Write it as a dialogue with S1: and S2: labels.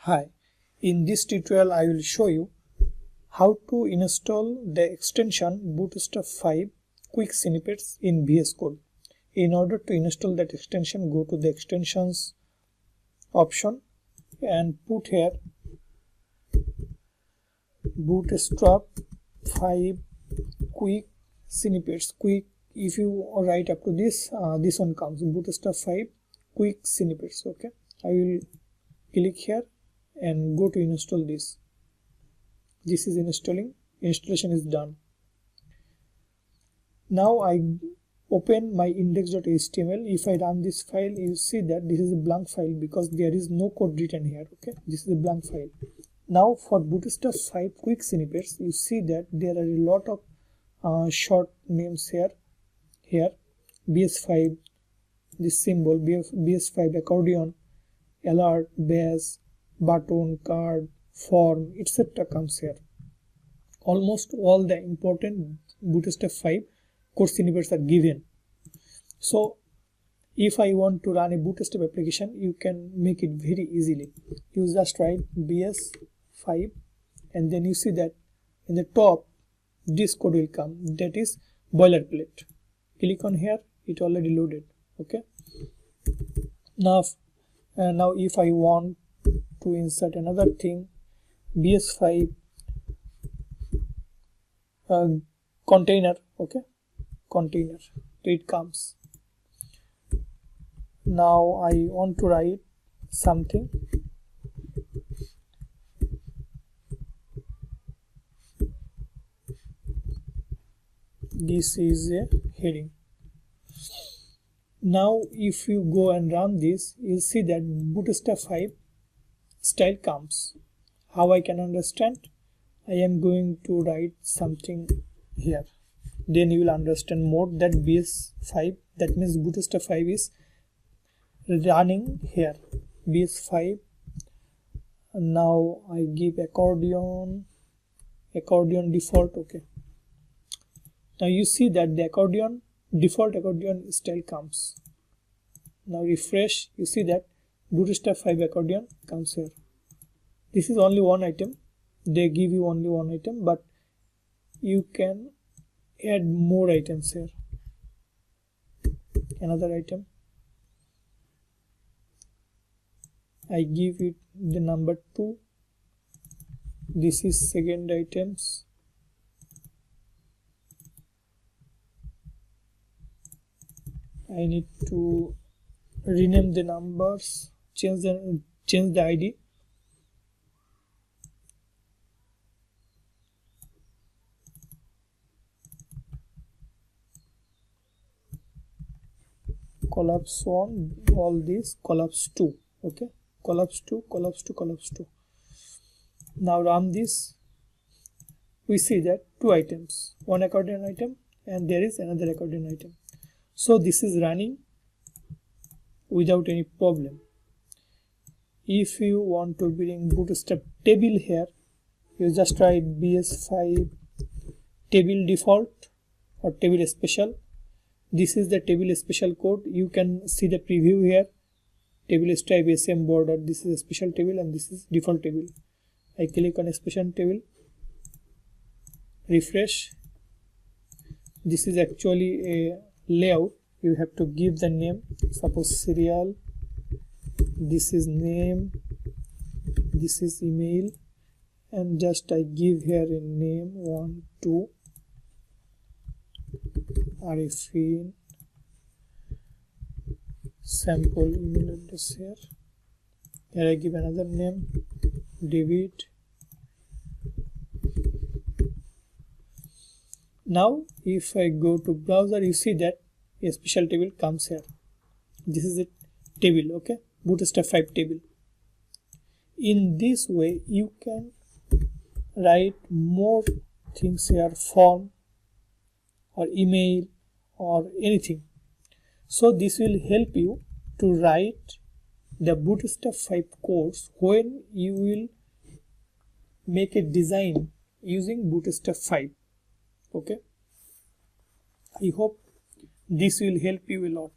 S1: Hi, in this tutorial I will show you how to install the extension Bootstrap 5 Quick Snippets in VS Code. In order to install that extension, go to the extensions option and put here Bootstrap 5 Quick Snippets. Quick, if you write up to this, this one comes Bootstrap 5 Quick Snippets. Okay, I will click here and go to install this. This is installing. Installation is done. Now I open my index.html. If I run this file, you see that this is a blank file because there is no code written here. Okay, this is a blank file. Now for Bootstrap 5 Quick Snippets, you see that there are a lot of short names here. BS5, this symbol, BS5 Accordion, alert, bash, button, card, form, etc. comes here. Almost all the important Bootstrap 5 code snippets are given. So if I want to run a Bootstrap application, you can make it very easily. You just write BS5 and then you see that in the top this code will come, that is boilerplate. Click on here, it already loaded. Okay, now if I want to insert another thing, BS5 container. Okay, container, it comes. Now I want to write something. This is a heading. Now if you go and run this, you'll see that Bootstrap 5 style comes. How I can understand? I am going to write something here, then you will understand more that BS5, that means Bootstrap 5 is running here. BS5. Now I give accordion default. Okay, now you see that the default accordion style comes. Now refresh, you see that Bootstrap 5 accordion comes here. This is only one item, they give you only one item, but you can add more items here. Another item, I give it the number 2. This is second items. I need to rename the numbers, change the ID. Collapse 1, all this, collapse 2. Okay, collapse 2, collapse 2, collapse 2. Now run this. We see that 2 items, one accordion item and there is another accordion item. So this is running without any problem. If you want to bring Bootstrap table here, you just write BS5 table default or table special. This is the table special code. You can see the preview here. Table type SM border. This is a special table and this is default table. I click on a special table. Refresh. This is actually a layout. You have to give the name. Suppose serial. This is name. This is email. And just I give here a name 1, 2. RFIN sample email address here. Here I give another name, David. Now if I go to browser, you see that a special table comes here. This is a table. Okay, Bootstrap 5 table. In this way you can write more things here, form or email or anything. So this will help you to write the Bootstrap 5 codes when you will make a design using Bootstrap 5. Okay, I hope this will help you a lot.